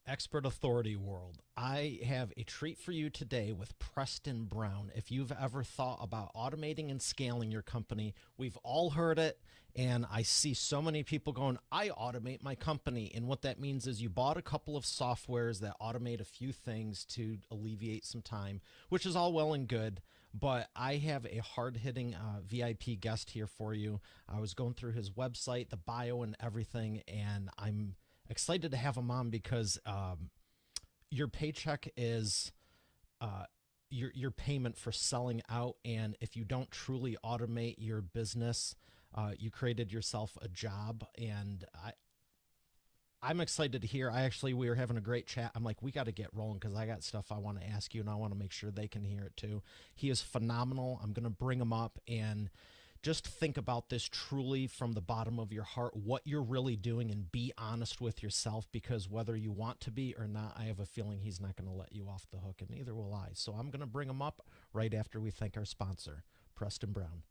Expert Authority World. I have a treat for you today with Preston Brown. If you've ever thought about automating and scaling your company, we've all heard it. And I see so many people going, I automate my company. And what that means is you bought a couple of softwares that automate a few things to alleviate some time, which is all well and good. But I have a hard hitting VIP guest here for you. I was going through his website, the bio, and everything, and I'm excited to have him on because your paycheck is your payment for selling out, and if you don't truly automate your business, you created yourself a job. And I'm excited to hear. We were having a great chat. I'm like, we got to get rolling because I got stuff I want to ask you, and I want to make sure they can hear it too. He is phenomenal. I'm going to bring him up and just think about this truly from the bottom of your heart, what you're really doing, and be honest with yourself, because whether you want to be or not, I have a feeling he's not going to let you off the hook, and neither will I. So I'm going to bring him up right after we thank our sponsor, Preston Brown.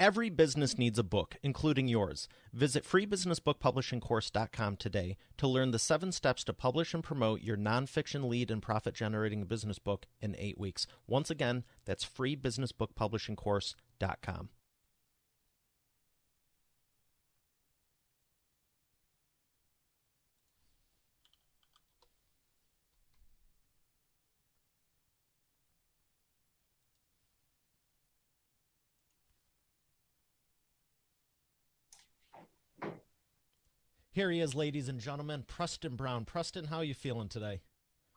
Every business needs a book, including yours. Visit freebusinessbookpublishingcourse.com today to learn the 7 steps to publish and promote your nonfiction lead and profit-generating business book in 8 weeks. Once again, that's freebusinessbookpublishingcourse.com. Here he is, ladies and gentlemen, Preston Brown. Preston, how are you feeling today?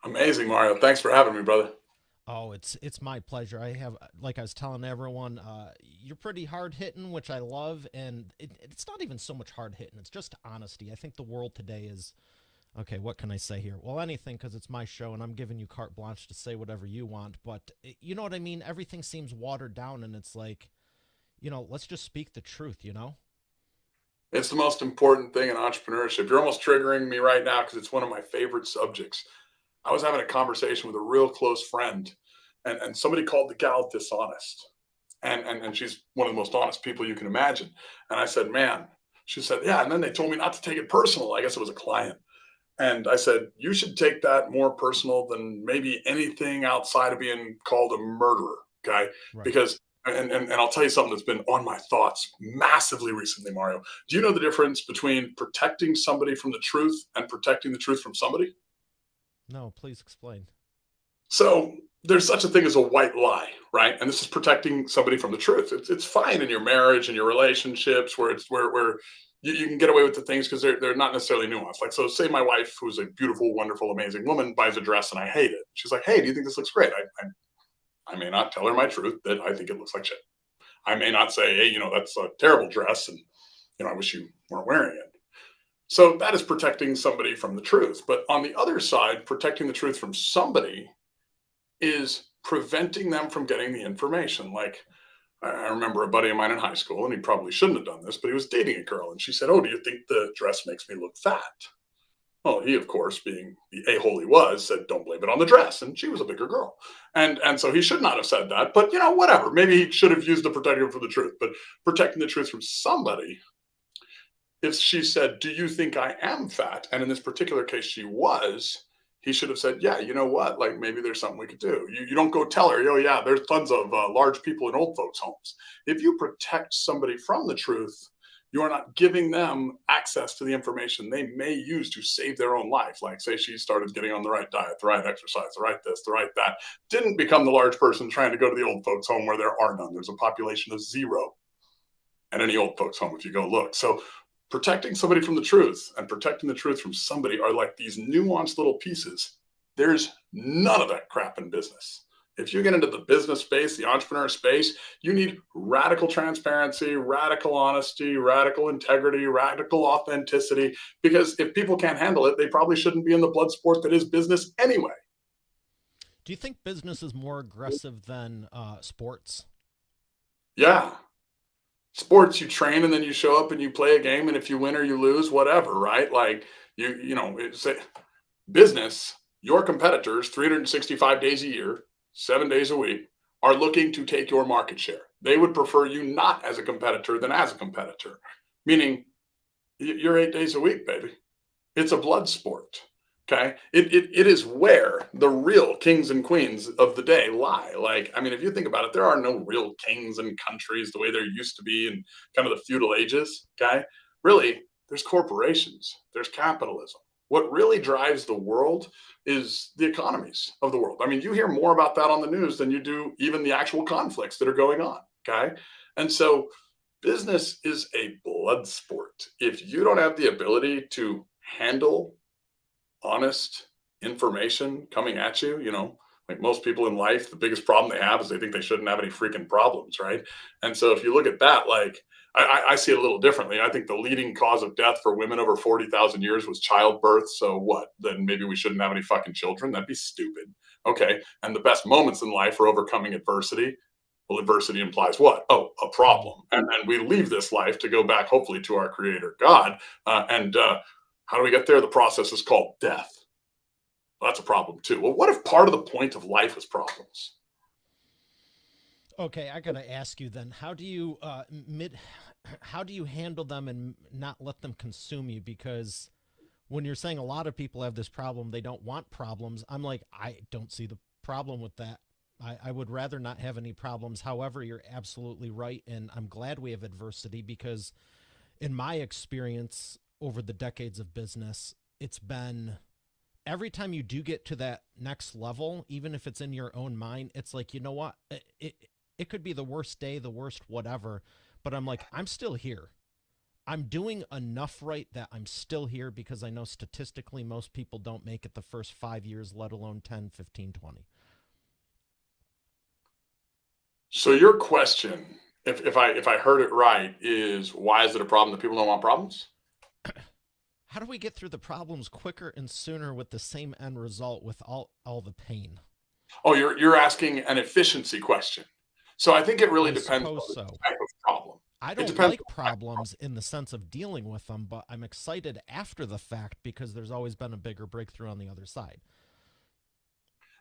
Amazing, Mario. Thanks for having me, brother. Oh, it's my pleasure. I have, like I was telling everyone, you're pretty hard hitting, which I love, and it's not even so much hard hitting. It's just honesty. I think the world today is okay. What can I say here? Well, anything, because it's my show, and I'm giving you carte blanche to say whatever you want. But you know what I mean. Everything seems watered down, and it's like, let's just speak the truth. It's the most important thing in entrepreneurship. You're almost triggering me right now because it's one of my favorite subjects. I was having a conversation with a real close friend, and somebody called the gal dishonest. And she's one of the most honest people you can imagine. And I said, man, she said, yeah. And then they told me not to take it personal. I guess it was a client. And I said, you should take that more personal than maybe anything outside of being called a murderer. Okay. Right. Because, and I'll tell you something that's been on my thoughts massively recently, Mario. Do you know the difference between protecting somebody from the truth and protecting the truth from somebody? No, please explain. So there's such a thing as a white lie, right? And this is protecting somebody from the truth. It's fine in your marriage and your relationships where it's where you can get away with the things because they're not necessarily nuanced. Like, so say my wife, who's a beautiful, wonderful, amazing woman, buys a dress and I hate it. She's like, hey, do you think this looks great? I may not tell her my truth that I think it looks like shit. I may not say, hey, that's a terrible dress and I wish you weren't wearing it. So that is protecting somebody from the truth. But on the other side, protecting the truth from somebody is preventing them from getting the information. Like, I remember a buddy of mine in high school, and he probably shouldn't have done this, but he was dating a girl, and she said, oh, do you think the dress makes me look fat? Well, he, of course, being the a-hole he was, said, don't blame it on the dress. And she was a bigger girl. And so he should not have said that. But, whatever. Maybe he should have used the protecting from the truth. But protecting the truth from somebody, if she said, do you think I am fat? And in this particular case, she was. He should have said, yeah, you know what? Like, maybe there's something we could do. You don't go tell her, oh, yeah, there's tons of large people in old folks' homes. If you protect somebody from the truth, you are not giving them access to the information they may use to save their own life. Like, say she started getting on the right diet, the right exercise, the right this, the right that, didn't become the large person trying to go to the old folks' home where there are none. There's a population of 0 at any old folks' home if you go look. So protecting somebody from the truth and protecting the truth from somebody are like these nuanced little pieces. There's none of that crap in business. If you get into the business space, the entrepreneur space, you need radical transparency, radical honesty, radical integrity, radical authenticity, because if people can't handle it, they probably shouldn't be in the blood sport that is business anyway. Do you think business is more aggressive than sports? Yeah. Sports, you train and then you show up and you play a game, and if you win or you lose, whatever, right? Like, it's a business, your competitors 365 days a year, 7 days a week, are looking to take your market share. They would prefer you not as a competitor than as a competitor, meaning You're 8 days a week, baby. It's a blood sport. Okay. It is where the real kings and queens of the day lie. Like, I mean, if you think about it, there are no real kings and countries the way there used to be in kind of the feudal ages. Okay. Really, there's corporations, there's capitalism. What really drives the world is the economies of the world. I mean, you hear more about that on the news than you do even the actual conflicts that are going on. Okay. And so business is a blood sport. If you don't have the ability to handle honest information coming at you, like most people in life, the biggest problem they have is they think they shouldn't have any freaking problems, right? And so if you look at that, like I see it a little differently. I think the leading cause of death for women over 40,000 years was childbirth. So what? Then maybe we shouldn't have any fucking children. That'd be stupid. Okay. And the best moments in life are overcoming adversity. Well, adversity implies what? Oh, a problem. And we leave this life to go back, hopefully, to our creator, God. And how do we get there? The process is called death. Well, that's a problem, too. Well, what if part of the point of life is problems? Okay, I gotta ask you then, how do you handle them and not let them consume you? Because when you're saying a lot of people have this problem, they don't want problems. I'm like, I don't see the problem with that. I would rather not have any problems. However, you're absolutely right. And I'm glad we have adversity because, in my experience over the decades of business, it's been every time you do get to that next level, even if it's in your own mind, it's like, you know what? It could be the worst day, the worst whatever. But I'm like, I'm still here. I'm doing enough right that I'm still here because I know statistically most people don't make it the first 5 years, let alone 10, 15, 20. So your question, if I heard it right, is why is it a problem that people don't want problems? How do we get through the problems quicker and sooner with the same end result with all the pain? Oh, you're asking an efficiency question. So I think it really I depends suppose on the so. type of problem. I It don't depends. like problems in the sense of dealing with them, but I'm excited after the fact because there's always been a bigger breakthrough on the other side.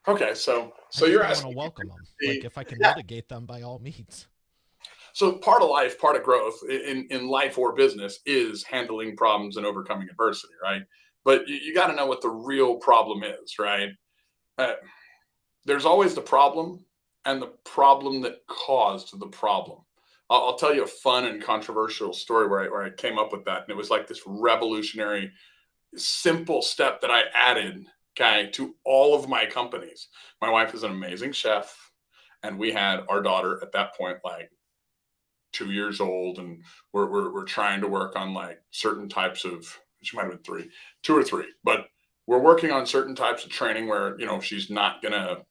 Okay, so I so just you're don't want to asking welcome them. Like the if I can yeah. mitigate them by all means. So part of life, part of growth in life or business is handling problems and overcoming adversity, right? But you got to know what the real problem is, right? Uh, there's always the problem and the problem that caused the problem. I'll tell you a fun and controversial story where I came up with that, and it was like this revolutionary, simple step that I added, okay, to all of my companies. My wife is an amazing chef, and we had our daughter at that point, like 2 years old, and we're trying to work on like certain types of. She might have been three, 2 or 3, but we're working on certain types of training where she's not gonna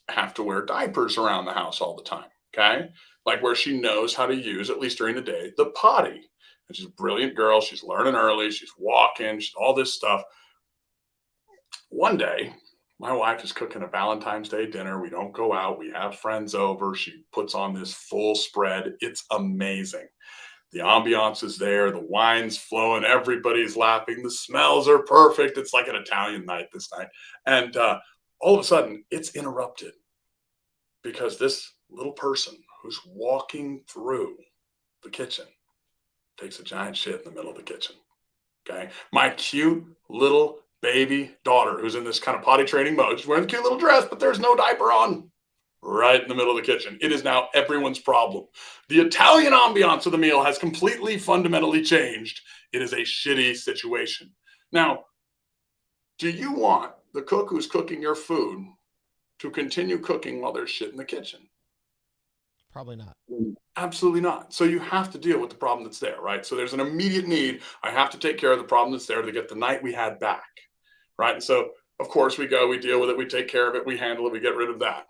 have to wear diapers around the house all the time. Okay, like where she knows how to use, at least during the day, the potty. And she's a brilliant girl. She's learning early. She's walking. She's all this stuff. One day, my wife is cooking a Valentine's Day dinner. We don't go out. We have friends over. She puts on this full spread. It's amazing. The ambiance is there. The wine's flowing. Everybody's laughing. The smells are perfect. It's like an Italian night this night. And all of a sudden, it's interrupted because this little person who's walking through the kitchen takes a giant shit in the middle of the kitchen. Okay. My cute little baby daughter, who's in this kind of potty training mode, she's wearing a cute little dress, but there's no diaper on, right in the middle of the kitchen. It is now everyone's problem. The Italian ambiance of the meal has completely fundamentally changed. It is a shitty situation. Now, do you want the cook who's cooking your food to continue cooking while there's shit in the kitchen? Probably not. Absolutely not. So you have to deal with the problem that's there, right? So there's an immediate need. I have to take care of the problem that's there to get the night we had back, right? And so, of course, we go, we deal with it, we take care of it, we handle it, we get rid of that.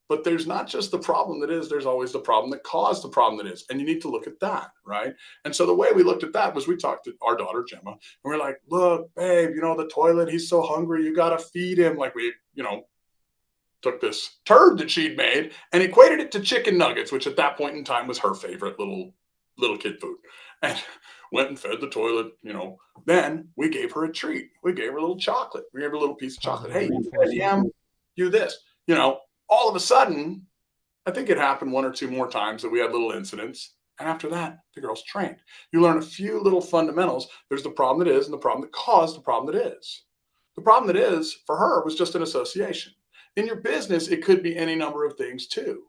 But there's not just the problem that is, there's always the problem that caused the problem that is. And you need to look at that, right? And so the way we looked at that was we talked to our daughter, Gemma, and we're like, look, babe, the toilet, he's so hungry, you got to feed him. Like we took this turd that she'd made and equated it to chicken nuggets, which at that point in time was her favorite little kid food. And went and fed the toilet. Then we gave her a treat. We gave her a little chocolate. We gave her a little piece of chocolate. Positive Hey, reinforcement. you this. All of a sudden, I think it happened one or two more times that we had little incidents. And after that, the girl's trained. You learn a few little fundamentals. There's the problem that is and the problem that caused the problem that is. The problem that is for her was just an association. In your business, it could be any number of things too.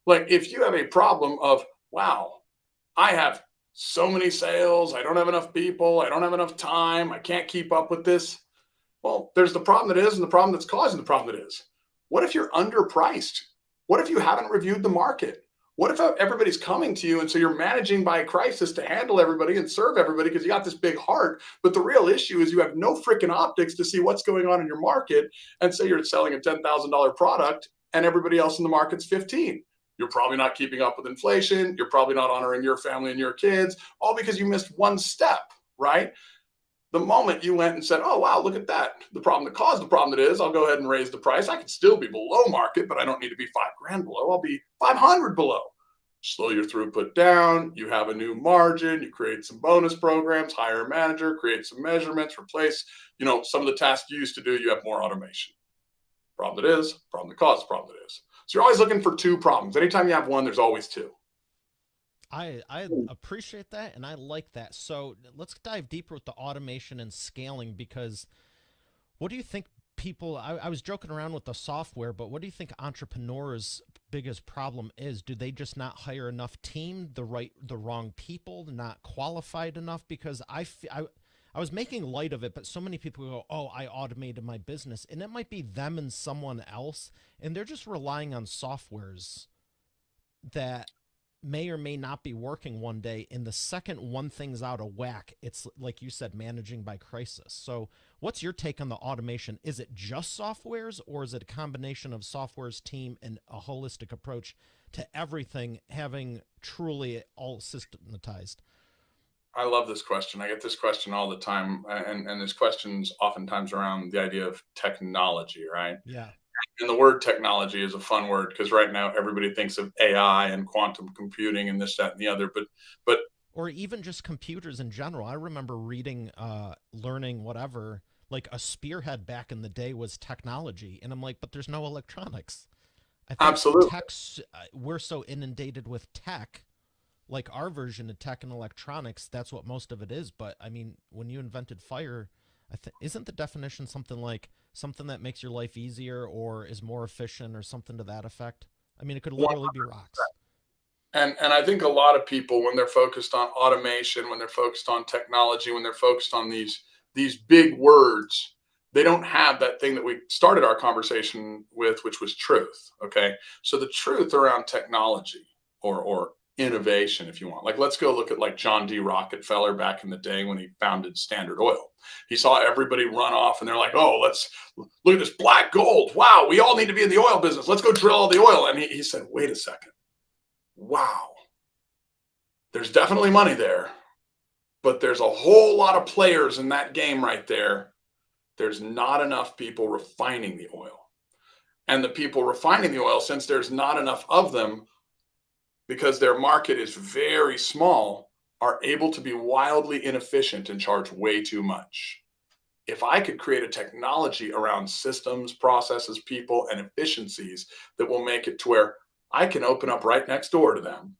Like if you have a problem of, wow, I have so many sales, I don't have enough people, I don't have enough time, I can't keep up with this. Well, there's the problem that is and the problem that's causing the problem that is. What if you're underpriced? What if you haven't reviewed the market? What if everybody's coming to you and so you're managing by crisis to handle everybody and serve everybody because you got this big heart? But the real issue is you have no freaking optics to see what's going on in your market. And say you're selling a $10,000 product and everybody else in the market's 15. You're probably not keeping up with inflation. You're probably not honoring your family and your kids, all because you missed one step, right? The moment you went and said, oh, wow, look at that. The problem that caused the problem that is, I'll go ahead and raise the price. I can still be below market, but I don't need to be $5,000 below. I'll be 500 below. Slow your throughput down. You have a new margin. You create some bonus programs, hire a manager, create some measurements, replace, some of the tasks you used to do. You have more automation. Problem that is, problem that caused, problem that is. So you're always looking for two problems. Anytime you have one, there's always two. I appreciate that and I like that. So let's dive deeper with the automation and scaling because what do you think people I was joking around with the software, but what do you think entrepreneurs' biggest problem is? Do they just not hire enough team, the wrong people, not qualified enough? Because I was making light of it, but so many people go, oh, I automated my business. And it might be them and someone else, and they're just relying on softwares that may or may not be working one day. And the second one thing's out of whack, it's like you said, managing by crisis. So what's your take on the automation? Is it just softwares or is it a combination of softwares, team, and a holistic approach to everything, having truly all systematized? I love this question. I get this question all the time. And this question's oftentimes around the idea of technology, right? Yeah. And the word technology is a fun word because right now everybody thinks of AI and quantum computing and this, that, and the other. But Or even just computers in general. I remember reading, learning whatever, like a spearhead back in the day was technology. And I'm like, but there's no electronics. I think absolutely. we're so inundated with tech, like our version of tech and electronics, that's what most of it is. But I mean, when you invented fire, isn't the definition something like something that makes your life easier or is more efficient or something to that effect? I mean, it could literally be rocks. And I think a lot of people, when they're focused on automation, when they're focused on technology, when they're focused on these big words, they don't have that thing that we started our conversation with, which was truth. Okay, so the truth around technology or innovation, if you want, like let's go look at like John D. Rockefeller back in the day when he founded Standard Oil. He saw everybody run off, and they're like, "Oh, let's look at this black gold. Wow, we all need to be in the oil business. Let's go drill all the oil." And he said, "Wait a second. Wow, there's definitely money there, but there's a whole lot of players in that game right there. There's not enough people refining the oil. And the people refining the oil, since there's not enough of them, because their market is very small, are able to be wildly inefficient and charge way too much. If I could create a technology around systems, processes, people, and efficiencies that will make it to where I can open up right next door to them,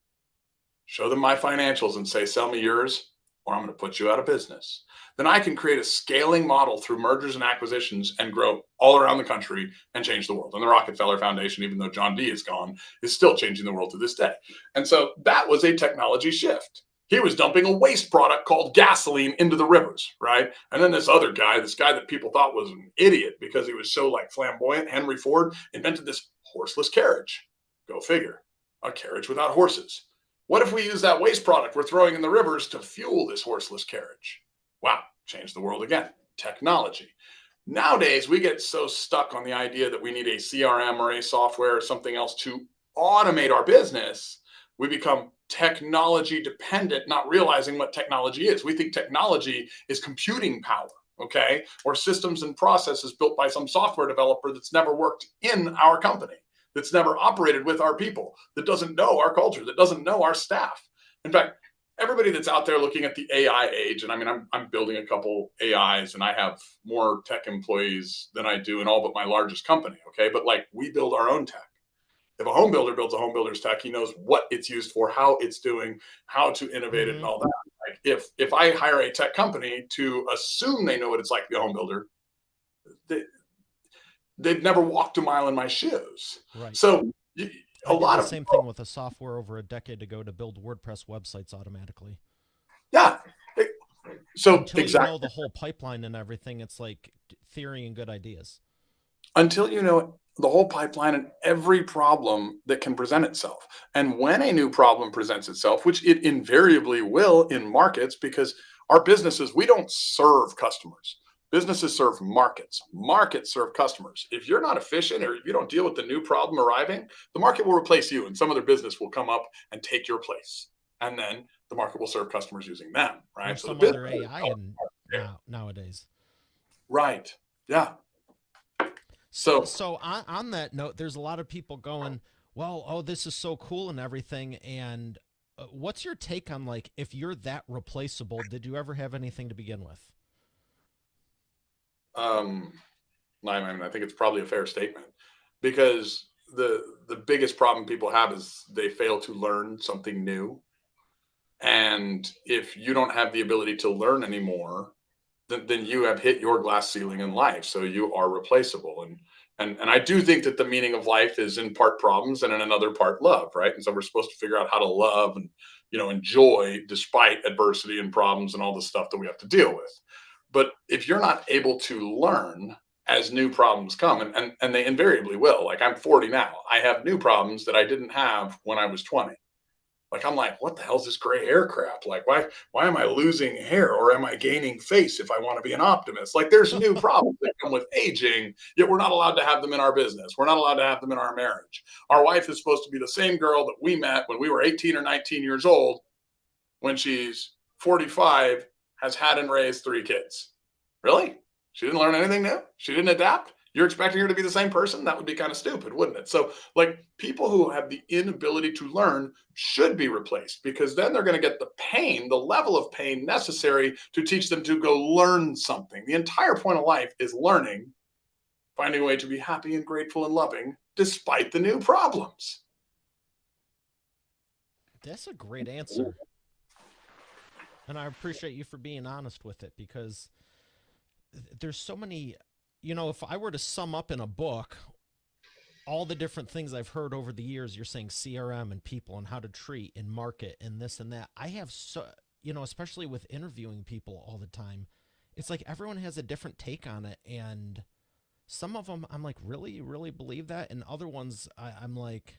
show them my financials and say, sell me yours, or I'm going to put you out of business. Then I can create a scaling model through mergers and acquisitions and grow all around the country and change the world. And the Rockefeller Foundation, even though John D is gone, is still changing the world to this day. And so that was a technology shift. He was dumping a waste product called gasoline into the rivers, right? And then this guy that people thought was an idiot because he was so like flamboyant, Henry Ford, invented this horseless carriage. Go figure, a carriage without horses. What if we use that waste product we're throwing in the rivers to fuel this horseless carriage? Wow, change the world again. Technology. Nowadays, we get so stuck on the idea that we need a CRM or a software or something else to automate our business. We become technology dependent, not realizing what technology is. We think technology is computing power, okay? Or systems and processes built by some software developer that's never worked in our company, that's never operated with our people, that doesn't know our culture, that doesn't know our staff. In fact, everybody that's out there looking at the AI age, and I mean, I'm building a couple AIs and I have more tech employees than I do in all but my largest company, okay? But like we build our own tech. If a home builder builds a home builder's tech, he knows what it's used for, how it's doing, how to innovate it, and Mm-hmm. all that. Like if I hire a tech company to assume they know what it's like to be a home builder, they, they've never walked a mile in my shoes. Right. So I a did lot the of same thing with a software over a decade ago to build WordPress websites automatically. yeah. So Until you know exactly. the whole pipeline and everything, it's like theory and good ideas. Until you know the whole pipeline and every problem that can present itself. And when a new problem presents itself, which it invariably will in markets, because our businesses, we don't serve customers. Businesses serve markets. Markets serve customers. If you're not efficient or if you don't deal with the new problem arriving, the market will replace you and some other business will come up and take your place. And then the market will serve customers using them, Or right? So the some business, other AI and nowadays. right. Yeah. So, So so on that note, there's a lot of people going, well, oh, this is so cool and everything. And what's your take on like if you're that replaceable? Did you ever have anything to begin with? um I mean, I think it's probably a fair statement because the biggest problem people have is they fail to learn something new. And if you don't have the ability to learn anymore, then you have hit your glass ceiling in life. So you are replaceable. And I do think that the meaning of life is in part problems and in another part love, right? And so we're supposed to figure out how to love and enjoy despite adversity and problems and all the stuff that we have to deal with. But if you're not able to learn as new problems come, and they invariably will, like I'm 40 now, I have new problems that I didn't have when I was 20. Like I'm like, what the hell's this gray hair crap? Like, why am I losing hair or am I gaining face if I want to be an optimist? Like there's new problems that come with aging, yet we're not allowed to have them in our business. We're not allowed to have them in our marriage. Our wife is supposed to be the same girl that we met when we were 18 or 19 years old. When she's 45, has had and raised 3 kids. Really? She didn't learn anything new? She didn't adapt? You're expecting her to be the same person? That would be kind of stupid, wouldn't it? So, like, people who have the inability to learn should be replaced because then they're going to get the pain, the level of pain necessary to teach them to go learn something. The entire point of life is learning, finding a way to be happy and grateful and loving despite the new problems. That's a great answer. And I appreciate you for being honest with it because there's so many, if I were to sum up in a book all the different things I've heard over the years, you're saying CRM and people and how to treat and market and this and that. I have so, especially with interviewing people all the time, it's like everyone has a different take on it. And some of them I'm like, really, you really believe that? And other ones I'm like,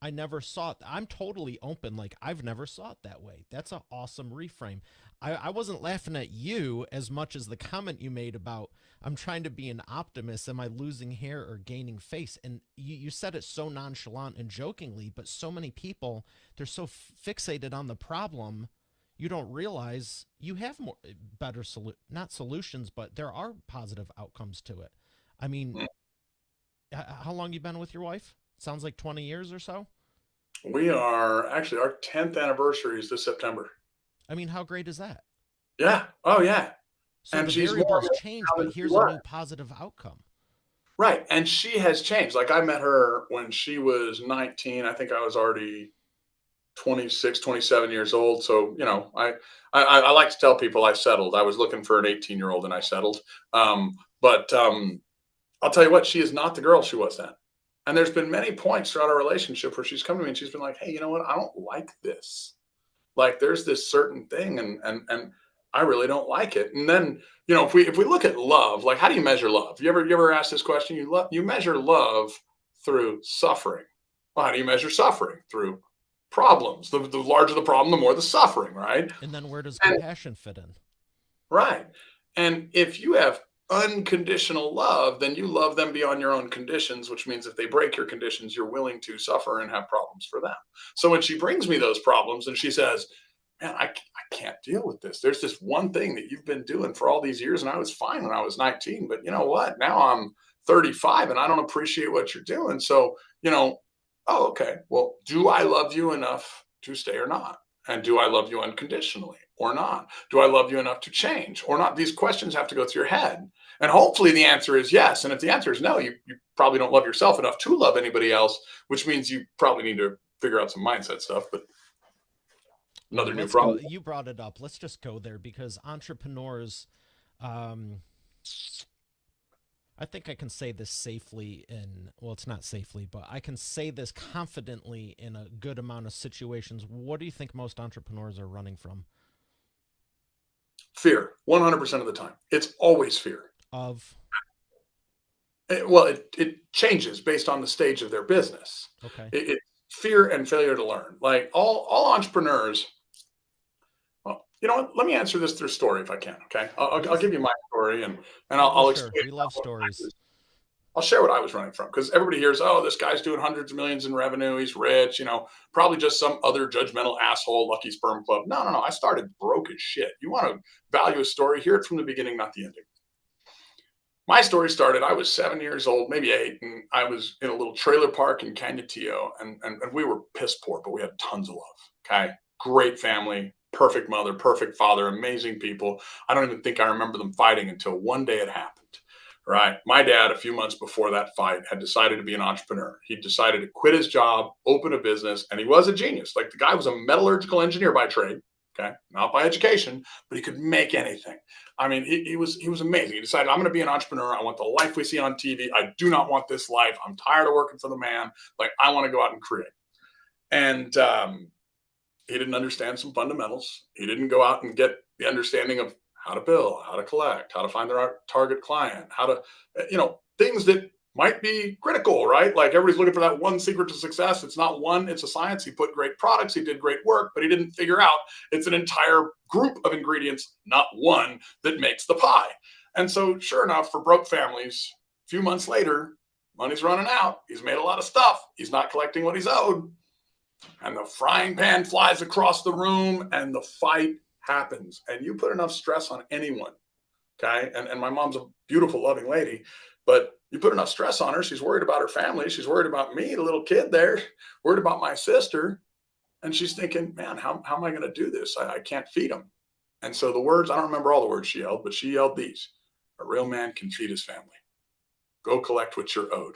I never saw it. I'm totally open. Like, I've never saw it that way. That's an awesome reframe. I wasn't laughing at you as much as the comment you made about I'm trying to be an optimist. Am I losing hair or gaining face? And you said it so nonchalant and jokingly, but so many people, they're so fixated on the problem, you don't realize you have more better not solutions, but there are positive outcomes to it. I mean, how long you been with your wife? Sounds like 20 years or so. We are actually, our 10th anniversary is this September. I mean, how great is that? Yeah. Oh, yeah. So And the she's more variables change, now but than she here's a was. new positive outcome. Right. And she has changed. Like I met her when she was 19. I think I was already 26, 27 years old. So, I like to tell people I settled. I was looking for an 18-year-old and I settled. But I'll tell you what, she is not the girl she was then. And there's been many points throughout our relationship where she's come to me and she's been like, hey, you know what? I don't like this. Like there's this certain thing and I really don't like it. And then, if we look at love, like how do you measure love? You ever ask this question? You measure love through suffering. Well, how do you measure suffering? Through problems. The larger the problem, the more the suffering, right? And then where does And compassion fit in? right. And if you have unconditional love, then you love them beyond your own conditions, which means if they break your conditions, you're willing to suffer and have problems for them. So when she brings me those problems and she says, man, I can't deal with this. There's this one thing that you've been doing for all these years, and I was fine when I was 19, but you know what? Now I'm 35 and I don't appreciate what you're doing. So, oh, okay. Well, do I love you enough to stay or not? And do I love you unconditionally or not? Do I love you enough to change or not? These questions have to go through your head. And hopefully the answer is yes. And if the answer is no, you probably don't love yourself enough to love anybody else, which means you probably need to figure out some mindset stuff. But Well, another new let's go. problem. You brought it up. Let's just go there because entrepreneurs, um, I think I can say this safely in, well, it's not safely, but I can say this confidently in a good amount of situations. What do you think most entrepreneurs are running from? Fear, 100% of the time. It's always fear. Of, Well, it changes based on the stage of their business. okay, It's fear and failure to learn. Like all entrepreneurs. Well, you know what? Let me answer this through story if I can. Okay, I'll please. give you my story and Oh, well, I'll sure. explain. We love stories. I'll share what I was running from because everybody hears, oh, this guy's doing hundreds of millions in revenue. He's rich, probably just some other judgmental asshole, Lucky Sperm Club. No, no, no. I started broke as shit. You want to value a story, hear it from the beginning, not the ending. My story started, I was 7 years old, maybe 8, and I was in a little trailer park in Canutillo, and we were piss poor, but we had tons of love. Okay. Great family, perfect mother, perfect father, amazing people. I don't even think I remember them fighting until one day it happened. Right. My dad, a few months before that fight, had decided to be an entrepreneur. He decided to quit his job, open a business, and he was a genius. Like the guy was a metallurgical engineer by trade. Okay. Not by education, but he could make anything. I mean, he was amazing. He decided, I'm going to be an entrepreneur. I want the life we see on TV. I do not want this life. I'm tired of working for the man. Like, I want to go out and create. And he didn't understand some fundamentals. He didn't go out and get the understanding of how to bill, how to collect, how to find the target client, how to, things that might be critical, right? Like everybody's looking for that one secret to success. It's not one, it's a science. He put great products, he did great work, but he didn't figure out it's an entire group of ingredients, not one, that makes the pie. And so, sure enough, for broke families, a few months later, money's running out. He's made a lot of stuff. He's not collecting what he's owed. And the frying pan flies across the room and the fight happens. And you put enough stress on anyone, okay? And my mom's a beautiful, loving lady, but you put enough stress on her. She's worried about her family. She's worried about me, the little kid there, worried about my sister. And she's thinking, man, how am I going to do this? I can't feed them. And so the words, I don't remember all the words she yelled, but she yelled these: a real man can feed his family. Go collect what you're owed.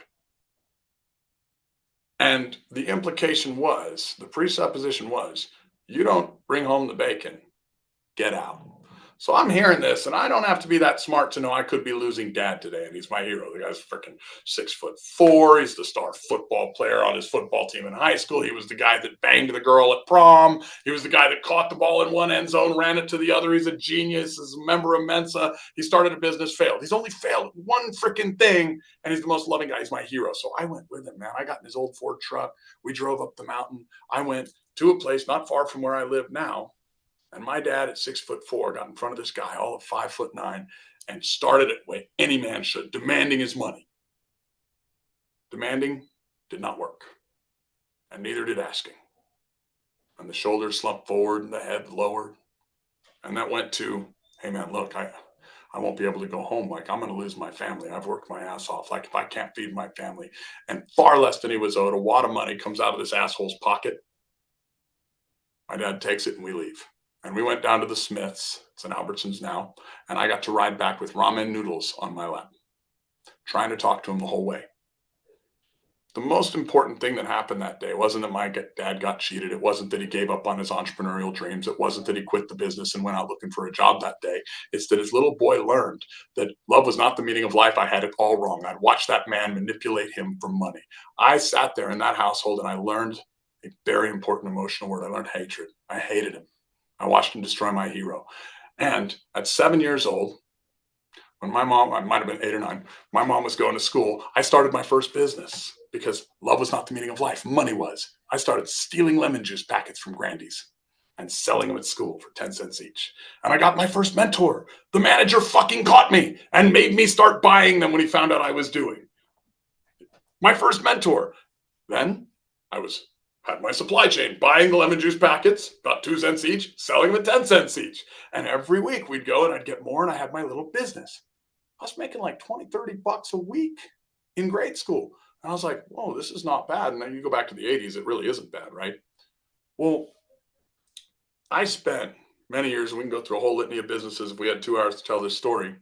And the implication was, the presupposition was, you don't bring home the bacon, get out. So I'm hearing this, and I don't have to be that smart to know I could be losing dad today. And he's my hero. The guy's freaking 6'4". He's the star football player on his football team in high school. He was the guy that banged the girl at prom. He was the guy that caught the ball in one end zone, ran it to the other. He's a genius. He's a member of Mensa. He started a business, failed. He's only failed one freaking thing, and he's the most loving guy. He's my hero. So I went with him, man. I got in his old Ford truck. We drove up the mountain. I went to a place not far from where I live now. And my dad at 6'4" got in front of this guy, all of 5'9", and started it the way any man should, demanding his money. Demanding did not work, and neither did asking. And the shoulders slumped forward and the head lowered. And that went to, hey man, look, I won't be able to go home. Like, I'm going to lose my family. I've worked my ass off. Like, if I can't feed my family, and far less than he was owed, a wad of money comes out of this asshole's pocket. My dad takes it and we leave. And we went down to the Smiths, it's in Albertsons now, and I got to ride back with ramen noodles on my lap, trying to talk to him the whole way. The most important thing that happened that day wasn't that my dad got cheated. It wasn't that he gave up on his entrepreneurial dreams. It wasn't that he quit the business and went out looking for a job that day. It's that his little boy learned that love was not the meaning of life. I had it all wrong. I'd watched that man manipulate him for money. I sat there in that household and I learned a very important emotional word. I learned hatred. I hated him. I watched him destroy my hero. And at 7 years old, when my mom, I might have been 8 or 9, my mom was going to school, I started my first business because love was not the meaning of life. Money was. I started stealing lemon juice packets from Grandy's and selling them at school for 10 cents each. And I got my first mentor. The manager fucking caught me and made me start buying them when he found out I was doing. My first mentor. Then I had my supply chain, buying the lemon juice packets, about 2 cents each, selling them at 10 cents each. And every week we'd go and I'd get more and I had my little business. I was making like 20, 30 bucks a week in grade school. And I was like, whoa, this is not bad. And then you go back to the 80s, it really isn't bad, right? Well, I spent many years, and we can go through a whole litany of businesses if we had 2 hours to tell this story,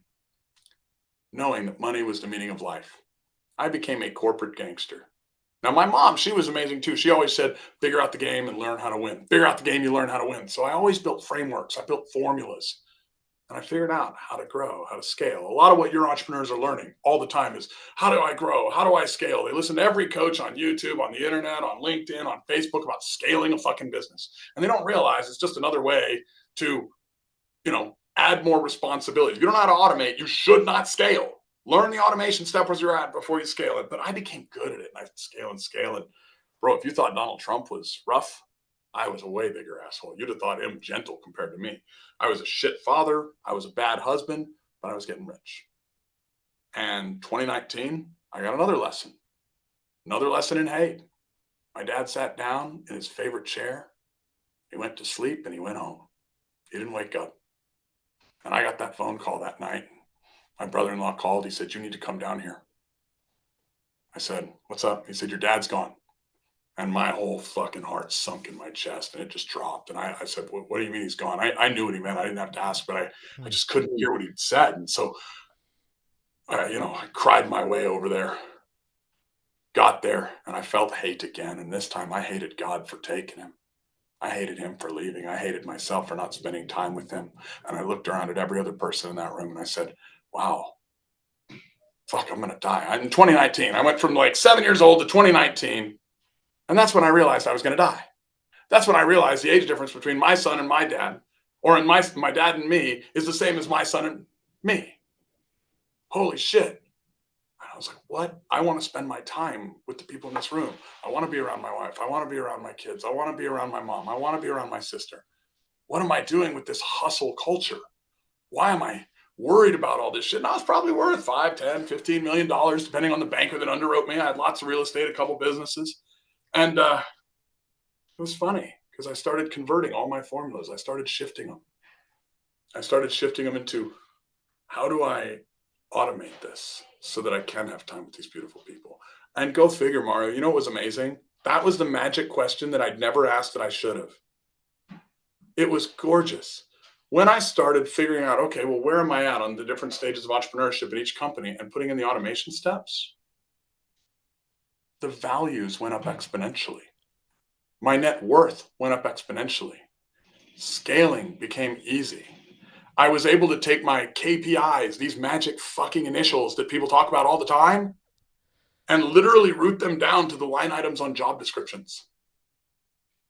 knowing that money was the meaning of life. I became a corporate gangster. Now, my mom, she was amazing too. She always said, figure out the game and learn how to win. Figure out the game, you learn how to win. So I always built frameworks, I built formulas, and I figured out how to grow, how to scale. A lot of what your entrepreneurs are learning all the time is how do I grow? How do I scale? They listen to every coach on YouTube, on the internet, on LinkedIn, on Facebook about scaling a fucking business. And they don't realize it's just another way to, add more responsibility. If you don't know how to automate, you should not scale. Learn the automation step as you're at before you scale it. But I became good at it, and I scale and scale. And bro, if you thought Donald Trump was rough, I was a way bigger asshole. You'd have thought him gentle compared to me. I was a shit father. I was a bad husband, but I was getting rich. And 2019, I got another lesson in hate. My dad sat down in his favorite chair. He went to sleep and he went home. He didn't wake up. And I got that phone call that night. My brother-in-law called. He said, you need to come down here. I said, what's up? He said, your dad's gone. And my whole fucking heart sunk in my chest and it just dropped. And I said, what do you mean he's gone? I knew what he meant. I didn't have to ask, but I just couldn't hear what he'd said. And so, I cried my way over there, got there, and I felt hate again. And this time I hated God for taking him. I hated him for leaving. I hated myself for not spending time with him. And I looked around at every other person in that room and I said, wow, fuck, I'm going to die. In 2019, I went from like 7 years old to 2019. And that's when I realized I was going to die. That's when I realized the age difference between my son and my dad, or in my dad and me, is the same as my son and me. Holy shit. And I was like, what? I want to spend my time with the people in this room. I want to be around my wife. I want to be around my kids. I want to be around my mom. I want to be around my sister. What am I doing with this hustle culture? Why am I worried about all this shit? And I was probably worth $5, 10, $15 million, depending on the banker that underwrote me. I had lots of real estate, a couple businesses. And it was funny because I started converting all my formulas. I started shifting them. Into how do I automate this so that I can have time with these beautiful people? And go figure, Mario, you know what was amazing? That was the magic question that I'd never asked that I should have. It was gorgeous. When I started figuring out, okay, well, where am I at on the different stages of entrepreneurship in each company and putting in the automation steps, the values went up exponentially. My net worth went up exponentially. Scaling became easy. I was able to take my KPIs, these magic fucking initials that people talk about all the time, and literally root them down to the line items on job descriptions.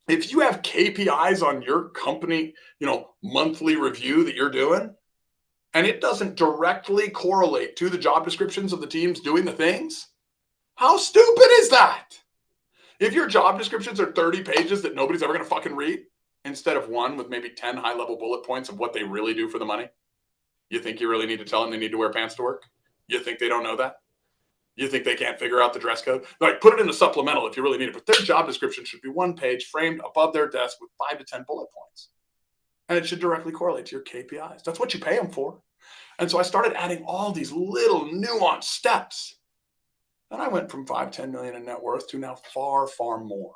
If you have KPIs on your company, monthly review that you're doing, and it doesn't directly correlate to the job descriptions of the teams doing the things, how stupid is that? If your job descriptions are 30 pages that nobody's ever going to fucking read, instead of one with maybe 10 high-level bullet points of what they really do for the money, you think you really need to tell them they need to wear pants to work? You think they don't know that? You think they can't figure out the dress code? Like, put it in the supplemental if you really need it. But their job description should be one page framed above their desk with 5 to 10 bullet points. And it should directly correlate to your KPIs. That's what you pay them for. And so I started adding all these little nuanced steps. And I went from 5, 10 million in net worth to now far, far more.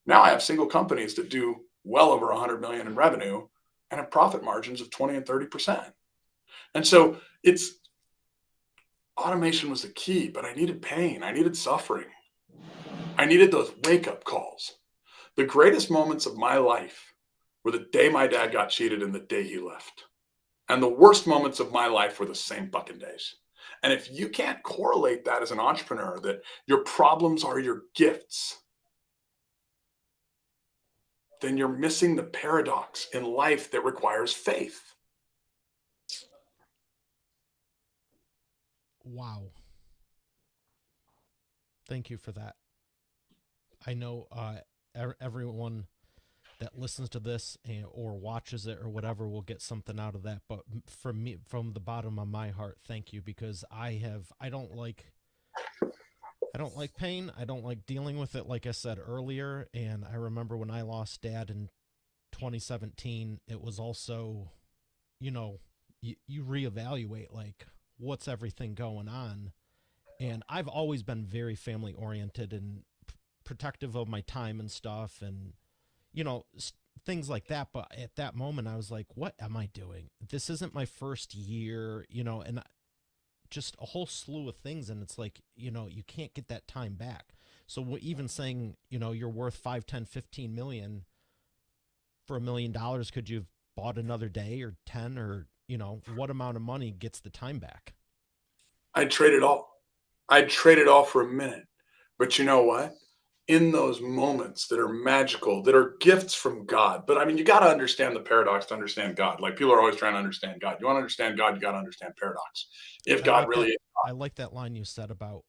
Now I have single companies that do well over 100 million in revenue and have profit margins of 20 and 30%. And so automation was the key, but I needed pain. I needed suffering. I needed those wake-up calls. The greatest moments of my life were the day my dad got cheated and the day he left. And the worst moments of my life were the same fucking days. And if you can't correlate that as an entrepreneur, that your problems are your gifts, then you're missing the paradox in life that requires faith. Wow. Thank you for that. I know everyone that listens to this or watches it or whatever will get something out of that. But from me, from the bottom of my heart, thank you, because I don't like pain. I don't like dealing with it, like I said earlier. And I remember when I lost Dad in 2017, it was also, you reevaluate, like, what's everything going on. And I've always been very family oriented and protective of my time and stuff. And, things like that. But at that moment, I was like, what am I doing? This isn't my first year, and just a whole slew of things. And it's like, you can't get that time back. So even saying, you're worth 5, 10, 15 million for $1 million, could you have bought another day or 10, or, what amount of money gets the time back? I'd trade it all. I'd trade it all for a minute. But you know what? In those moments that are magical, that are gifts from God. But I mean, you got to understand the paradox to understand God. Like people are always trying to understand God. You want to understand God, you got to understand paradox. If I God like really that. is, I like that line you said about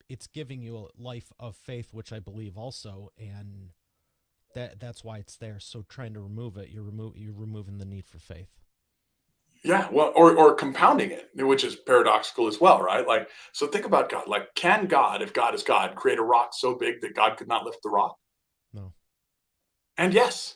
it's giving you a life of faith, which I believe also, and that's why it's there. So trying to remove it, you're removing the need for faith. yeah, well, or compounding it, which is paradoxical as well, right? Like, so think about God. Like, can God, if God is God, create a rock so big that God could not lift the rock? No. And yes.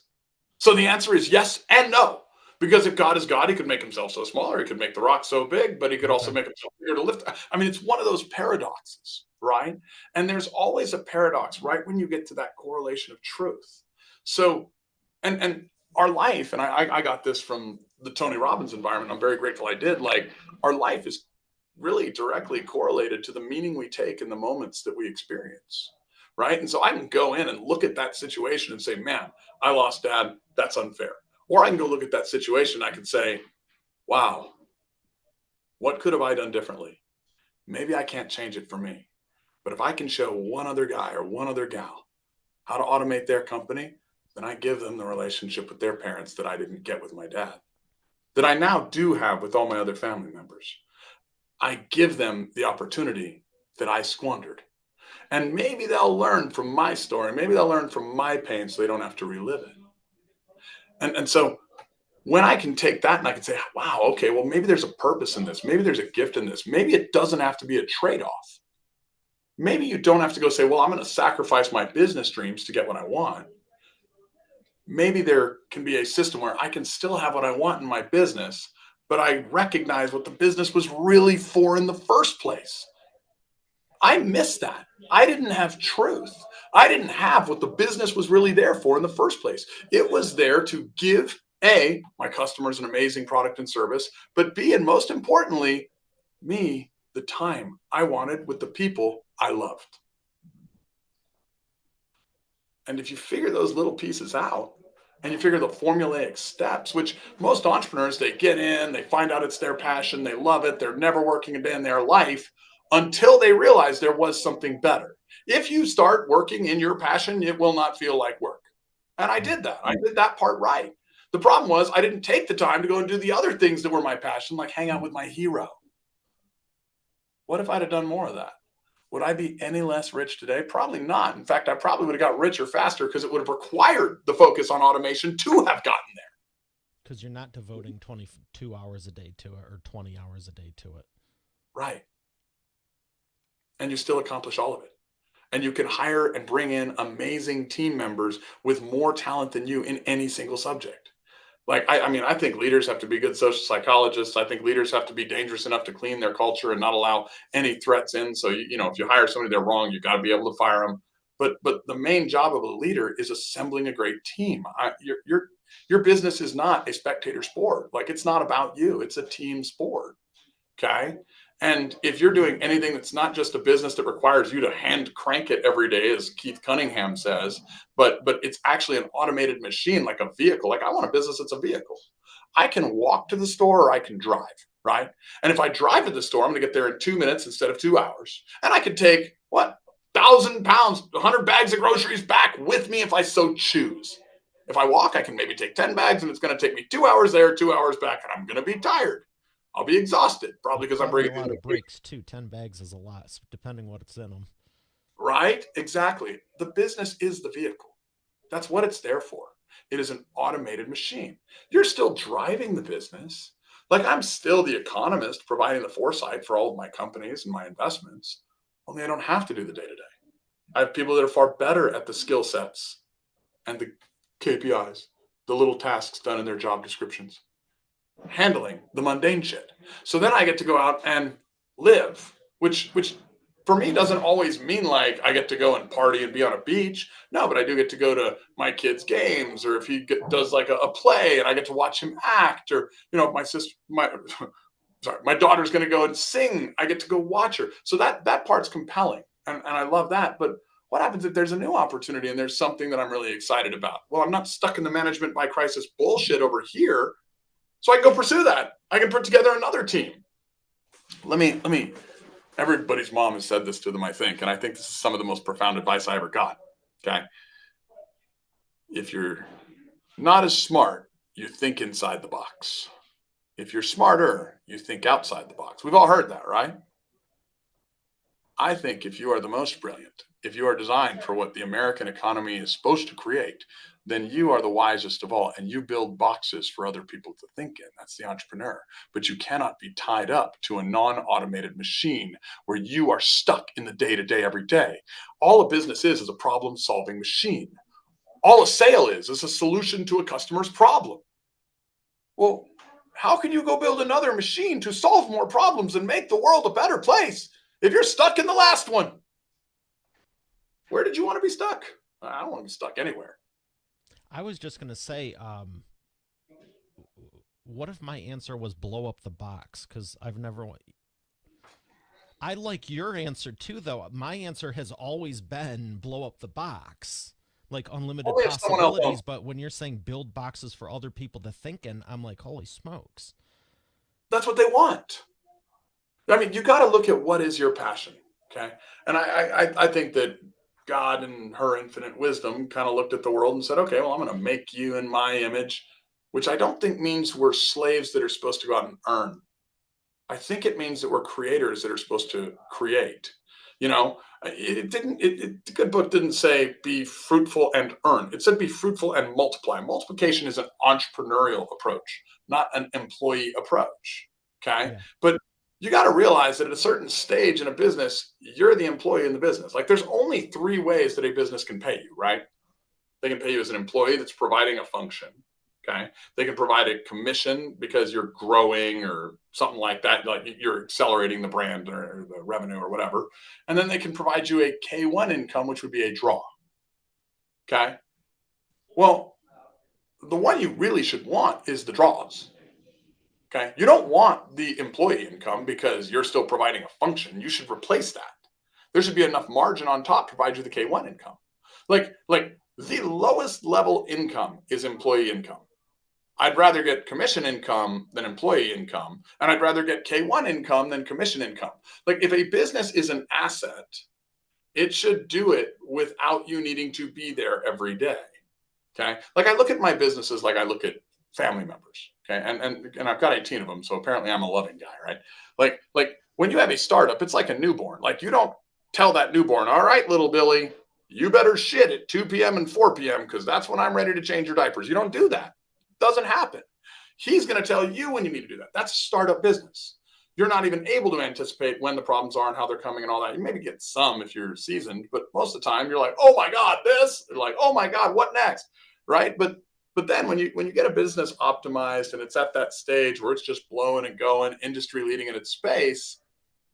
So the answer is yes and no. Because if God is God, he could make himself so small, or he could make the rock so big, but he could also Okay. make himself bigger to lift. I mean, it's one of those paradoxes, right? And there's always a paradox right when you get to that correlation of truth. So, and our life, and I got this from the Tony Robbins environment. I'm very grateful I did. Like, our life is really directly correlated to the meaning we take in the moments that we experience, right? And so I can go in and look at that situation and say, man, I lost dad. That's unfair. Or I can go look at that situation. I can say, wow, what could have I done differently? Maybe I can't change it for me. But if I can show one other guy or one other gal how to automate their company, then I give them the relationship with their parents that I didn't get with my dad, that I now do have with all my other family members. I give them the opportunity that I squandered. And maybe they'll learn from my story. Maybe they'll learn from my pain so they don't have to relive it. And so when I can take that and I can say, wow, okay, well, maybe there's a purpose in this. Maybe there's a gift in this. Maybe it doesn't have to be a trade off. Maybe you don't have to go say, well, I'm going to sacrifice my business dreams to get what I want. Maybe there can be a system where I can still have what I want in my business, but I recognize what the business was really for in the first place. I missed that. I didn't have truth. I didn't have what the business was really there for in the first place. It was there to give A, my customers an amazing product and service, but B, and most importantly, me the time I wanted with the people I loved. And if you figure those little pieces out and you figure the formulaic steps, which most entrepreneurs, they get in, they find out it's their passion, they love it, they're never working a day in their life until they realize there was something better. If you start working in your passion, it will not feel like work. And I Right. did that. I did that part right. The problem was I didn't take the time to go and do the other things that were my passion, like hang out with my hero. What if I'd have done more of that? Would I be any less rich today? Probably not. In fact, I probably would have got richer faster because it would have required the focus on automation to have gotten there. Because you're not devoting 22 hours a day to it or 20 hours a day to it. Right. And you still accomplish all of it. And you can hire and bring in amazing team members with more talent than you in any single subject. Like, I mean, I think leaders have to be good social psychologists. I think leaders have to be dangerous enough to clean their culture and not allow any threats in. So, if you hire somebody they're wrong, you got to be able to fire them. But the main job of a leader is assembling a great team. Your business is not a spectator sport. Like, it's not about you. It's a team sport. Okay. And if you're doing anything that's not just a business that requires you to hand crank it every day, as Keith Cunningham says, but it's actually an automated machine, like a vehicle. Like, I want a business that's a vehicle. I can walk to the store or I can drive, right? And if I drive to the store, I'm going to get there in 2 minutes instead of 2 hours. And I could take what, 1,000 pounds, 100 bags of groceries back with me if I so choose. If I walk, I can maybe take 10 bags and it's going to take me 2 hours there, 2 hours back, and I'm going to be tired. I'll be exhausted, probably because I'm Probably a bringing lot in of breaks too. 10 bags is a lot, depending what it's in them. right. Exactly. The business is the vehicle. That's what it's there for. It is an automated machine. You're still driving the business. Like, I'm still the economist providing the foresight for all of my companies and my investments. Only I don't have to do the day to day. I have people that are far better at the skill sets and the KPIs, the little tasks done in their job descriptions, handling the mundane shit. So then I get to go out and live, which for me doesn't always mean like I get to go and party and be on a beach. No, but I do get to go to my kid's games, or if does like a play and I get to watch him act, or if my daughter's going to go and sing, I get to go watch her. So that part's compelling, and I love that. But what happens if there's a new opportunity and there's something that I'm really excited about? Well, I'm not stuck in the management by crisis bullshit over here, so I can go pursue that. I can put together another team. Let me everybody's mom has said this to them, I think, and I think this is some of the most profound advice I ever got. Okay. If you're not as smart, you think inside the box. If you're smarter, you think outside the box. We've all heard that, right? I think if you are the most brilliant, if you are designed for what the American economy is supposed to create, then you are the wisest of all, and you build boxes for other people to think in. That's the entrepreneur. But you cannot be tied up to a non-automated machine where you are stuck in the day-to-day every day. All a business is a problem-solving machine. All a sale is a solution to a customer's problem. Well, how can you go build another machine to solve more problems and make the world a better place if you're stuck in the last one? Where did you want to be stuck? I don't want to be stuck anywhere. I was just going to say, what if my answer was blow up the box? Because I've never. I like your answer too, though. My answer has always been blow up the box, like unlimited Only if someone else possibilities. won't. But when you're saying build boxes for other people to think in, I'm like, holy smokes. That's what they want. I mean, you got to look at what is your passion. Okay. And I think that God in her infinite wisdom kind of looked at the world and said, okay, well, I'm going to make you in my image, which I don't think means we're slaves that are supposed to go out and earn. I think it means that we're creators that are supposed to create. The good book didn't say be fruitful and earn. It said be fruitful and multiply. Multiplication is an entrepreneurial approach, not an employee approach. Okay. Yeah. But you got to realize that at a certain stage in a business, you're the employee in the business. Like there's only three ways that a business can pay you, right? They can pay you as an employee that's providing a function. Okay. They can provide a commission because you're growing or something like that, like you're accelerating the brand or the revenue or whatever. And then they can provide you a K1 income, which would be a draw. Okay. Well, the one you really should want is the draws. Okay. You don't want the employee income because you're still providing a function. You should replace that. There should be enough margin on top to provide you the K1 income. Like the lowest level income is employee income. I'd rather get commission income than employee income, and I'd rather get K1 income than commission income. Like if a business is an asset, it should do it without you needing to be there every day. Okay. Like I look at my businesses like I look at family members. Okay. And I've got 18 of them. So apparently I'm a loving guy, right? Like when you have a startup, it's like a newborn. Like you don't tell that newborn, all right, little Billy, you better shit at 2 p.m. and 4 p.m. because that's when I'm ready to change your diapers. You don't do that. Doesn't happen. He's going to tell you when you need to do that. That's a startup business. You're not even able to anticipate when the problems are and how they're coming and all that. You maybe get some if you're seasoned, but most of the time you're like, oh my God, this. You're like, oh my God, what next? Right. But then when you get a business optimized and it's at that stage where it's just blowing and going, industry leading in its space,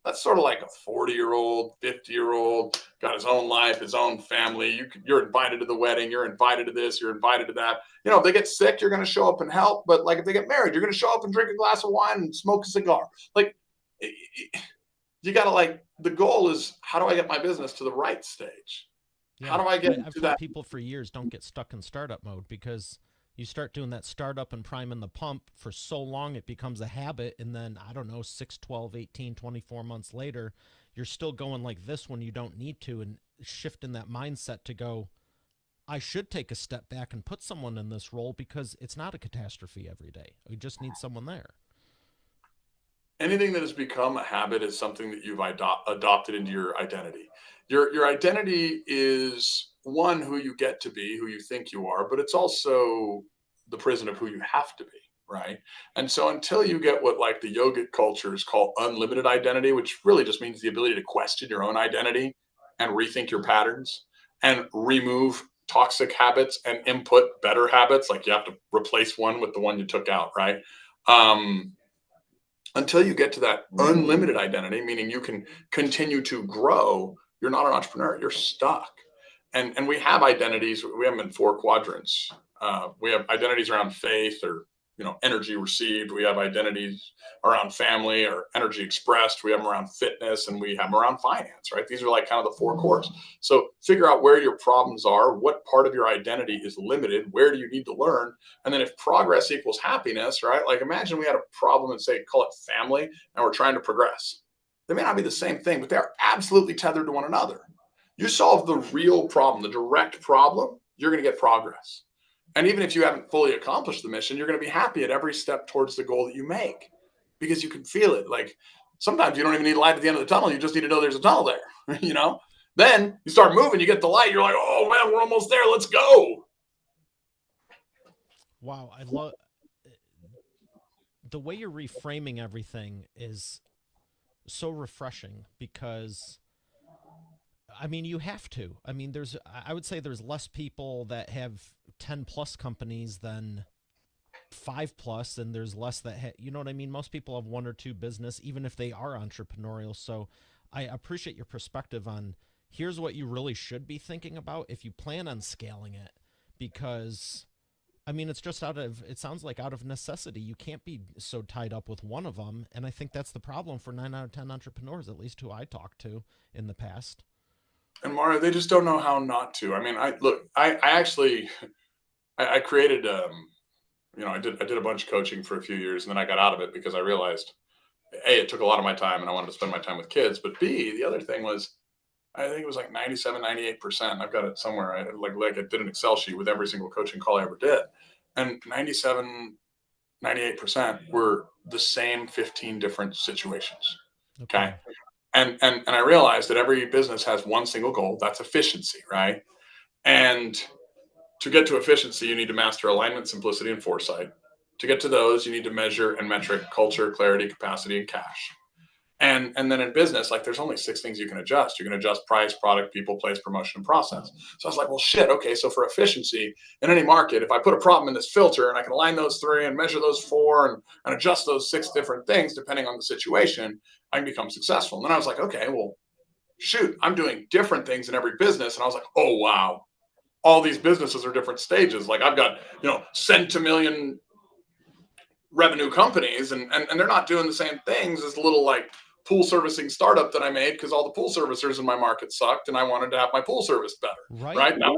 that's sort of like a 40-year-old, 50-year-old, got his own life, his own family. You're invited to the wedding. You're invited to this. You're invited to that. If they get sick, you're going to show up and help. But like if they get married, you're going to show up and drink a glass of wine and smoke a cigar. Like you got to the goal is how do I get my business to the right stage? Yeah. How do I get I've to told that? people for years don't get stuck in startup mode because you start doing that startup and priming the pump for so long it becomes a habit. And then, I don't know, 6, 12, 18, 24 months later, you're still going like this when you don't need to and shifting that mindset to go, I should take a step back and put someone in this role because it's not a catastrophe every day. We just need someone there. Anything that has become a habit is something that you've adopted into your identity. Your identity is one, who you get to be, who you think you are, but it's also the prison of who you have to be, right? And so until you get what like the yogic cultures call unlimited identity, which really just means the ability to question your own identity and rethink your patterns and remove toxic habits and input better habits, like you have to replace one with the one you took out, right? Until you get to that unlimited identity, meaning you can continue to grow, you're not an entrepreneur, you're stuck. And we have identities, we have them in four quadrants. We have identities around faith or energy received. We have identities around family or energy expressed. We have them around fitness, and we have them around finance, right? These are like kind of the four cores. So figure out where your problems are, what part of your identity is limited, where do you need to learn, and then if progress equals happiness, right? Like imagine we had a problem and say call it family, and we're trying to progress. They may not be the same thing, but they're absolutely tethered to one another. You solve the real problem, the direct problem, you're going to get progress. And even if you haven't fully accomplished the mission, you're going to be happy at every step towards the goal that you make because you can feel it. Like sometimes you don't even need light at the end of the tunnel. You just need to know there's a tunnel there, Then you start moving, you get the light. You're like, oh man, we're almost there. Let's go. Wow. I love the way you're reframing everything is so refreshing because I mean, you have to. I mean, I would say there's less people that have 10 plus companies than 5 plus, and there's less that, you know what I mean? Most people have one or two business, even if they are entrepreneurial. So I appreciate your perspective on here's what you really should be thinking about if you plan on scaling it, because I mean, it's just it sounds like out of necessity. You can't be so tied up with one of them. And I think that's the problem for 9 out of 10 entrepreneurs, at least who I talked to in the past. And Mario, they just don't know how not to. I mean, I actually, I created, I did a bunch of coaching for a few years, and then I got out of it because I realized, A, it took a lot of my time and I wanted to spend my time with kids. But B, the other thing was, I think it was like 97, 98%. I've got it somewhere. I did an Excel sheet with every single coaching call I ever did. And 97, 98% were the same 15 different situations. Okay. And I realized that every business has one single goal. That's efficiency, right? And to get to efficiency, you need to master alignment, simplicity, and foresight. To get to those, you need to measure and metric culture, clarity, capacity, and cash. And then in business, like there's only 6 things you can adjust. You can adjust price, product, people, place, promotion, and process. So I was like, well, shit. Okay, so for efficiency in any market, if I put a problem in this filter and I can align those 3 and measure those 4 and adjust those 6 different things depending on the situation, I can become successful. And then I was like, okay, well, shoot, I'm doing different things in every business. And I was like, oh wow, all these businesses are different stages. Like I've got cent to million revenue companies, and they're not doing the same things as little like pool servicing startup that I made because all the pool servicers in my market sucked and I wanted to have my pool service better. Right now,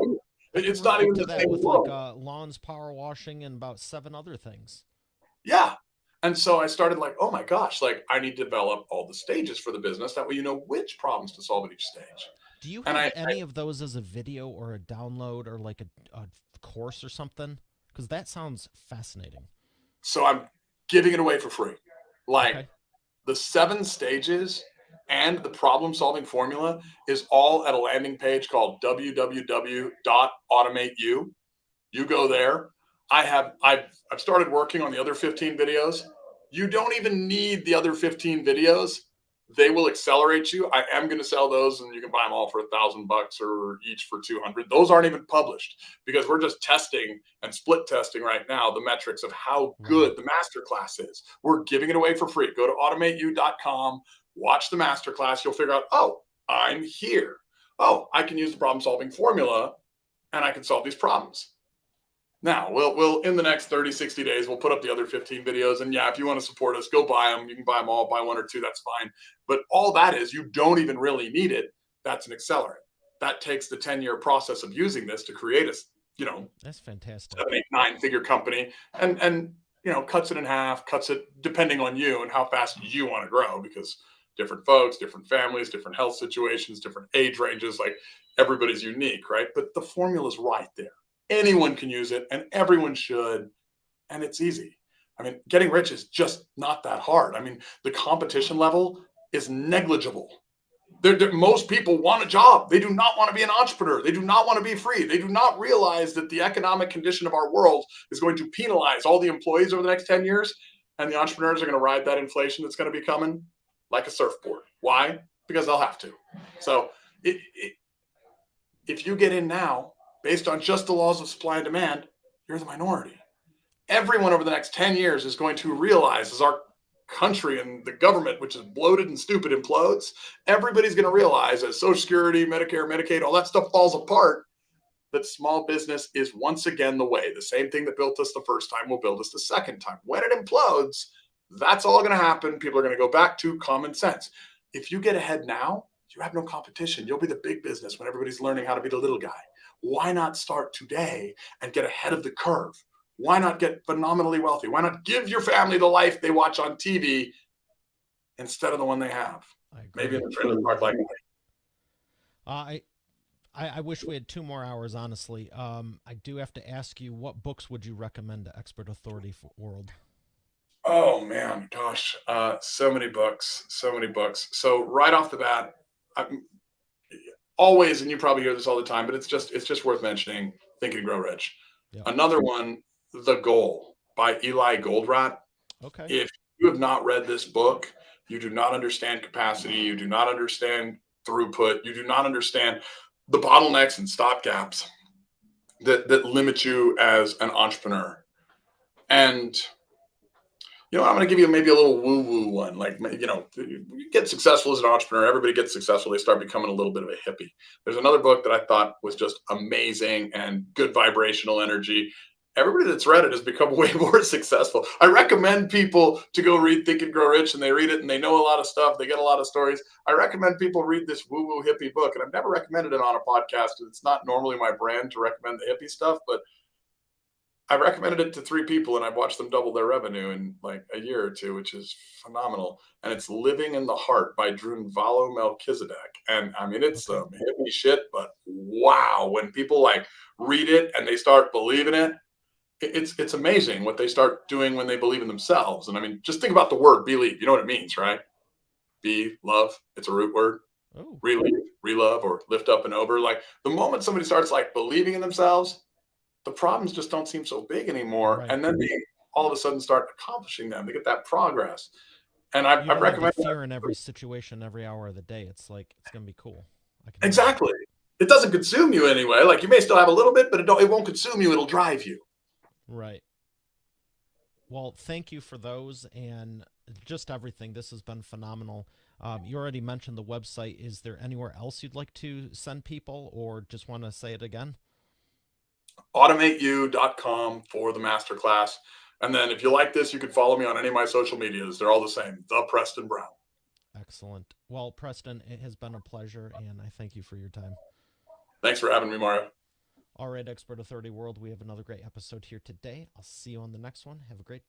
it's not even the same with world. Like lawns, power washing, and about 7 other things. Yeah. And so I started like, oh my gosh, like I need to develop all the stages for the business. That way you know which problems to solve at each stage. Do you have any of those as a video or a download or like a course or something? Because that sounds fascinating. So I'm giving it away for free. Like the 7 stages and the problem solving formula is all at a landing page called www.automateyou. You go there. I've started working on the other 15 videos. You don't even need the other 15 videos. They will accelerate you. I am going to sell those, and you can buy them all for $1,000 or each for 200. Those aren't even published because we're just testing and split testing right now the metrics of how good the masterclass is. We're giving it away for free. Go to automateyou.com, watch the masterclass. You'll figure out, oh, I'm here. Oh, I can use the problem solving formula, and I can solve these problems. Now, we'll in the next 30, 60 days, we'll put up the other 15 videos. And yeah, if you want to support us, go buy them. You can buy them all, buy 1 or 2, that's fine. But all that is, you don't even really need it. That's an accelerant. That takes the 10-year process of using this to create a, that's fantastic. 7, 8, 9-figure company and cuts it in half, cuts it depending on you and how fast you want to grow, because different folks, different families, different health situations, different age ranges, like everybody's unique, right? But the formula is right there. Anyone can use it and everyone should. And it's easy. I mean, getting rich is just not that hard. I mean, the competition level is negligible. Most people want a job. They do not want to be an entrepreneur. They do not want to be free. They do not realize that the economic condition of our world is going to penalize all the employees over the next 10 years. And the entrepreneurs are going to ride that inflation that's going to be coming like a surfboard. Why? Because they'll have to. So if you get in now, based on just the laws of supply and demand, you're the minority. Everyone over the next 10 years is going to realize, as our country and the government, which is bloated and stupid, implodes, everybody's going to realize as Social Security, Medicare, Medicaid, all that stuff falls apart, that small business is once again the way. The same thing that built us the first time will build us the second time. When it implodes, that's all going to happen. People are going to go back to common sense. If you get ahead now, you have no competition. You'll be the big business when everybody's learning how to be the little guy. Why not start today and get ahead of the curve? Why not get phenomenally wealthy? Why not give your family the life they watch on TV instead of the one they have? Maybe in a trailer park like that. I wish we had 2 more hours, honestly. I do have to ask you, what books would you recommend to Expert Authority World? Oh man, gosh, so many books. So right off the bat, I'm always, and you probably hear this all the time, but it's just worth mentioning. Think and Grow Rich. Yep. Another one, The Goal by Eli Goldratt. Okay. If you have not read this book, you do not understand capacity. You do not understand throughput. You do not understand the bottlenecks and stopgaps that limit you as an entrepreneur. And I'm going to give you maybe a little woo-woo one. Like, you get successful as an entrepreneur. Everybody gets successful. They start becoming a little bit of a hippie. There's another book that I thought was just amazing and good vibrational energy. Everybody that's read it has become way more successful. I recommend people to go read Think and Grow Rich, and they read it and they know a lot of stuff. They get a lot of stories. I recommend people read this woo-woo hippie book, and I've never recommended it on a podcast. It's not normally my brand to recommend the hippie stuff, but I recommended it to 3 people, and I've watched them double their revenue in like a year or 2, which is phenomenal. And it's Living in the Heart by Drunvalo Melchizedek. And I mean, it's some hippie shit, but wow, when people like read it and they start believing it, it's amazing what they start doing when they believe in themselves. And I mean, just think about the word believe. You know what it means, right? Be, love. It's a root word. Oh. Relieve, relove, or lift up and over. Like the moment somebody starts like believing in themselves, the problems just don't seem so big anymore. Right. And then they all of a sudden start accomplishing them. They get that progress. And I recommend fear in every situation, every hour of the day. It's like, it's going to be cool. Exactly. It doesn't consume you anyway. Like you may still have a little bit, but it won't consume you. It'll drive you. Right. Well, thank you for those and just everything. This has been phenomenal. You already mentioned the website. Is there anywhere else you'd like to send people, or just want to say it again? AutomateU.com for the masterclass. And then if you like this, you can follow me on any of my social medias. They're all the same. The Preston Brown. Excellent. Well, Preston, it has been a pleasure, and I thank you for your time. Thanks for having me, Mario. All right, Expert Authority World, we have another great episode here today. I'll see you on the next one. Have a great day.